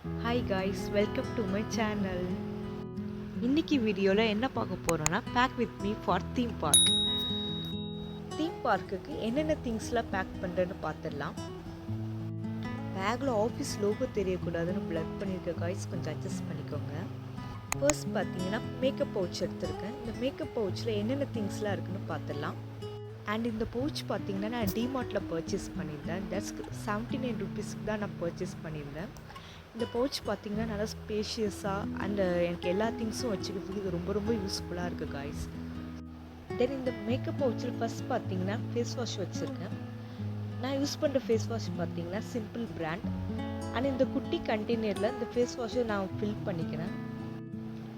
Hi guys, welcome to my channel. இன்னைக்கு வீடியோவில் என்ன பார்க்க போகிறோன்னா pack with me for theme park. Theme பார்க்குக்கு என்னென்ன திங்ஸ்லாம் பேக் பண்ணுறேன்னு பார்த்துடலாம். பேக்கில் ஆஃபீஸ் லோகோ தெரியக்கூடாதுன்னு பிளட் பண்ணியிருக்க காய்ஸ் கொஞ்சம் அட்ஜஸ்ட் பண்ணிக்கோங்க. ஃபர்ஸ்ட் பார்த்தீங்கன்னா மேக்கப் பவுச் எடுத்திருக்கேன். இந்த மேக்கப் பவுச்சில் என்னென்ன திங்ஸ்லாம் இருக்குன்னு பார்த்துடலாம். அண்ட் இந்த பவுச் பார்த்தீங்கன்னா நான் டிமார்ட்டில் பர்ச்சேஸ் பண்ணியிருந்தேன். தட்ஸ் 79 ருபீஸ்க்கு தான் நான் பர்ச்சேஸ் பண்ணியிருந்தேன். இந்த பவுச் பார்த்திங்கன்னா நல்லா ஸ்பேஷியஸாக அண்ட் எனக்கு எல்லா திங்ஸும் வச்சுக்கிறதுக்கு இது ரொம்ப ரொம்ப யூஸ்ஃபுல்லாக இருக்குது காய்ஸ். தென் இந்த மேக்கப் பவுச்சில் ஃபஸ்ட் பார்த்திங்கன்னா ஃபேஸ் வாஷ் வச்சுருக்கேன். நான் யூஸ் பண்ணுற ஃபேஸ் வாஷ் பார்த்திங்கன்னா சிம்பிள் பிராண்ட். அண்ட் இந்த குட்டி கண்டெய்னரில் இந்த ஃபேஸ் வாஷை நான் ஃபில் பண்ணிக்கிறேன்.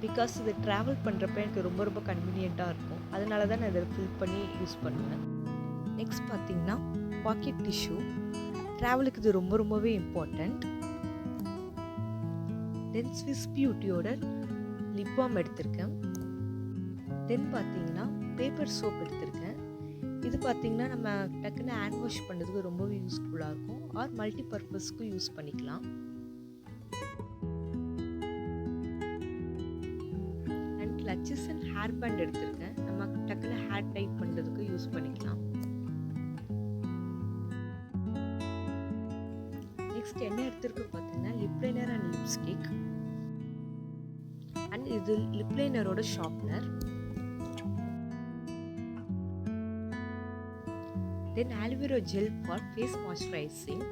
பிகாஸ் இது ட்ராவல் பண்ணுறப்ப எனக்கு ரொம்ப ரொம்ப கன்வீனியண்ட்டாக இருக்கும். அதனால தான் நான் இதை ஃபில் பண்ணி யூஸ் பண்ணுவேன். நெக்ஸ்ட் பார்த்திங்கன்னா பாக்கெட் டிஷ்யூ. ட்ராவலுக்கு இது ரொம்ப ரொம்பவே இம்பார்ட்டண்ட். தென் ஸ்விஸ் பியூட்டியோட லிப் பாம் எடுத்திருக்கேன். தென் பார்த்தீங்கன்னா பேப்பர் சோப் எடுத்திருக்கேன். இது பார்த்தீங்கன்னா நம்ம டக்குன்னு ஹேண்ட் வாஷ் பண்ணுறதுக்கு ரொம்பவே யூஸ்ஃபுல்லாக இருக்கும். ஆர் மல்டி பர்பஸ்க்கும் யூஸ் பண்ணிக்கலாம். And clutches and hair band எடுத்திருக்கேன். நம்ம டக்குன்னு ஹேர் டைப் பண்ணுறதுக்கு யூஸ் பண்ணிக்கலாம். நெக்ஸ்ட் என்ன எடுத்திருக்கு பார்த்தீங்கன்னா lip liner and lipstick. And இது லிப் லைனரோட sharpener. Then aloe vera gel for face moisturizing.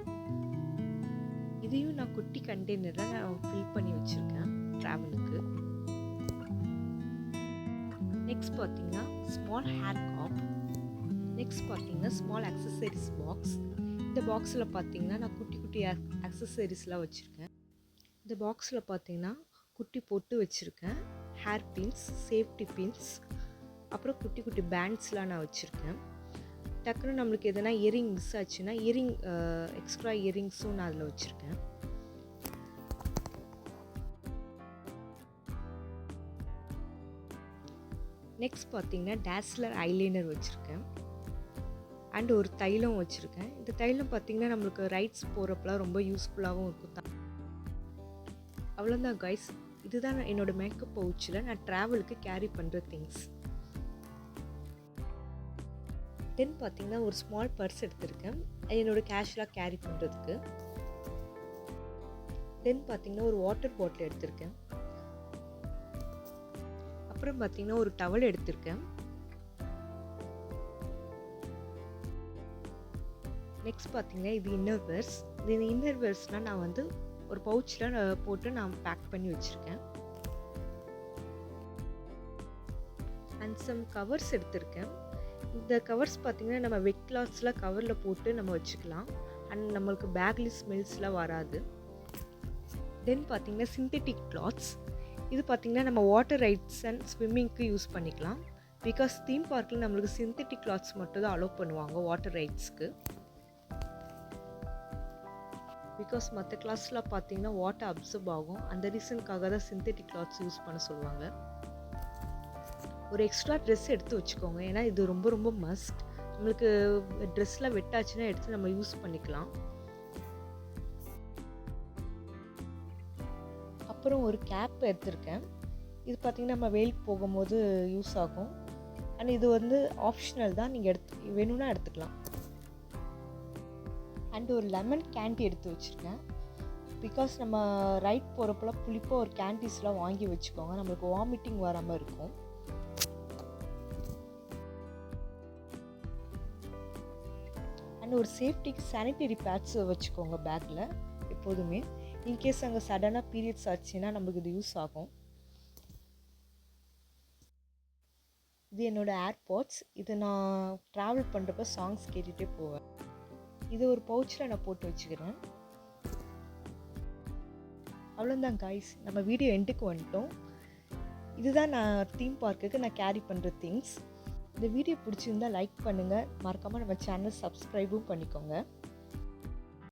இதையும் நான் குட்டி கண்டெய்னரில் நான் ஃபில் பண்ணி வச்சுருக்கேன் ட்ராவலுக்கு. நெக்ஸ்ட் பார்த்தீங்கன்னா ஸ்மால் ஹேர் காப். நெக்ஸ்ட் பார்த்தீங்கன்னா ஸ்மால் அக்சசரிஸ் பாக்ஸ். இந்த பாக்ஸில் பார்த்தீங்கன்னா நான் குட்டி குட்டி அக்சசரிஸ்லாம் வச்சுருக்கேன். இந்த பாக்ஸில் பார்த்தீங்கன்னா குட்டி பொட்டு வச்சுருக்கேன், ஹேர் பின்ஸ், சேஃப்டி பின்ஸ், அப்புறம் குட்டி குட்டி பேண்ட்ஸ்லாம் நான் வச்சுருக்கேன். டக்குன்னு நம்மளுக்கு எதனா இயரிங் மிஸ் ஆச்சுன்னா எக்ஸ்ட்ரா இயரிங்ஸும் நான் அதில் வச்சுருக்கேன். நெக்ஸ்ட் பார்த்தீங்கன்னா டேஸ்லர் ஐலைனர் வச்சுருக்கேன். அண்ட் ஒரு தைலம் வச்சுருக்கேன். இந்த தைலம் பார்த்திங்கன்னா நம்மளுக்கு ரைட்ஸ் போகிறப்பெல்லாம் ரொம்ப யூஸ்ஃபுல்லாகவும் இருக்கும் தான். அவ்வளோதான் கைஸ். இதுதான் என்னோடய மேக்கப் பவுச்சில் நான் ட்ராவலுக்கு கேரி பண்ணுற திங்ஸ். தென் பார்த்திங்கன்னா ஒரு ஸ்மால் பர்ஸ் எடுத்திருக்கேன் என்னோடய கேஷுவலாக கேரி பண்ணுறதுக்கு. தென் பார்த்திங்கன்னா ஒரு வாட்டர் பாட்டில் எடுத்திருக்கேன். அப்புறம் பார்த்திங்கன்னா ஒரு டவல் எடுத்திருக்கேன். நெக்ஸ்ட் பார்த்தீங்கன்னா இது இன்னர் வேர்ஸ். இது இன்னர் வேர்ஸ்னால் நான் வந்து ஒரு பவுச்சில் போட்டு நான் பேக் பண்ணி வச்சுருக்கேன். அண்ட் சம் கவர்ஸ் எடுத்திருக்கேன். இந்த கவர்ஸ் பார்த்திங்கன்னா நம்ம வெட் கிளாத்ஸில் கவரில் போட்டு நம்ம வச்சுக்கலாம். அண்ட் நம்மளுக்கு பேக்லி ஸ்மெல்ஸ்லாம் வராது. தென் பார்த்திங்கன்னா சிந்தட்டிக் கிளாத்ஸ். இது பார்த்திங்கன்னா நம்ம வாட்டர் ரைட்ஸ் அண்ட் ஸ்விம்மிங்க்கு யூஸ் பண்ணிக்கலாம். பிகாஸ் தீம் பார்க்கில் நம்மளுக்கு சிந்தட்டிக் கிளாத்ஸ் மட்டும் தான் அலோவ் பண்ணுவாங்க வாட்டர் ரைட்ஸ்க்கு. பிகாஸ் மற்ற கிளாஸ்லாம் பார்த்தீங்கன்னா வாட்டர் அப்சர்வ் ஆகும். அந்த ரீசனுக்காக தான் சிந்தட்டிக் கிளாத்ஸ் யூஸ் பண்ண சொல்லுவாங்க. ஒரு எக்ஸ்ட்ரா ட்ரெஸ் எடுத்து வச்சுக்கோங்க. ஏன்னா இது ரொம்ப ரொம்ப மஸ்ட். நம்மளுக்கு ட்ரெஸ்லாம் வெட்டாச்சுன்னா எடுத்து நம்ம யூஸ் பண்ணிக்கலாம். அப்புறம் ஒரு கேப் எடுத்திருக்கேன். இது பார்த்திங்கன்னா நம்ம வெயிலுக்கு போகும்போது யூஸ் ஆகும். அண்ட் இது வந்து ஆப்ஷனல் தான், நீங்கள் வேணும்னா எடுத்துக்கலாம். அண்ட் ஒரு லெமன் கேண்டி எடுத்து வச்சுருக்கேன். பிகாஸ் நம்ம ரைட் போகிறப்பெல்லாம் புளிப்பாக ஒரு கேண்டீஸ்லாம் வாங்கி வச்சுக்கோங்க. நம்மளுக்கு வாமிட்டிங் வராமல் இருக்கும். அண்ட் ஒரு சேஃப்டிக்கு சானிட்டரி பேட்ஸ் வச்சுக்கோங்க பேக்கில் எப்போதுமே. இன்கேஸ் அங்கே சடனாக பீரியட்ஸ் ஆச்சுன்னா நம்மளுக்கு இது யூஸ் ஆகும். இது என்னோடய ஏர்பாட்ஸ். இது நான் ட்ராவல் பண்ணுறப்ப சாங்ஸ் கேட்டுகிட்டே போவேன். இது ஒரு பவுச்சில் நான் போட்டு வச்சுக்கிறேன். அவ்வளோதான் காய்ஸ், நம்ம வீடியோ எண்டுக்கு வந்துட்டோம். இதுதான் நான் தீம் பார்க்குக்கு நான் கேரி பண்ணுற திங்ஸ். இந்த வீடியோ பிடிச்சிருந்தா லைக் பண்ணுங்கள். மறக்காமல் நம்ம சேனல் சப்ஸ்கிரைபும் பண்ணிக்கோங்க.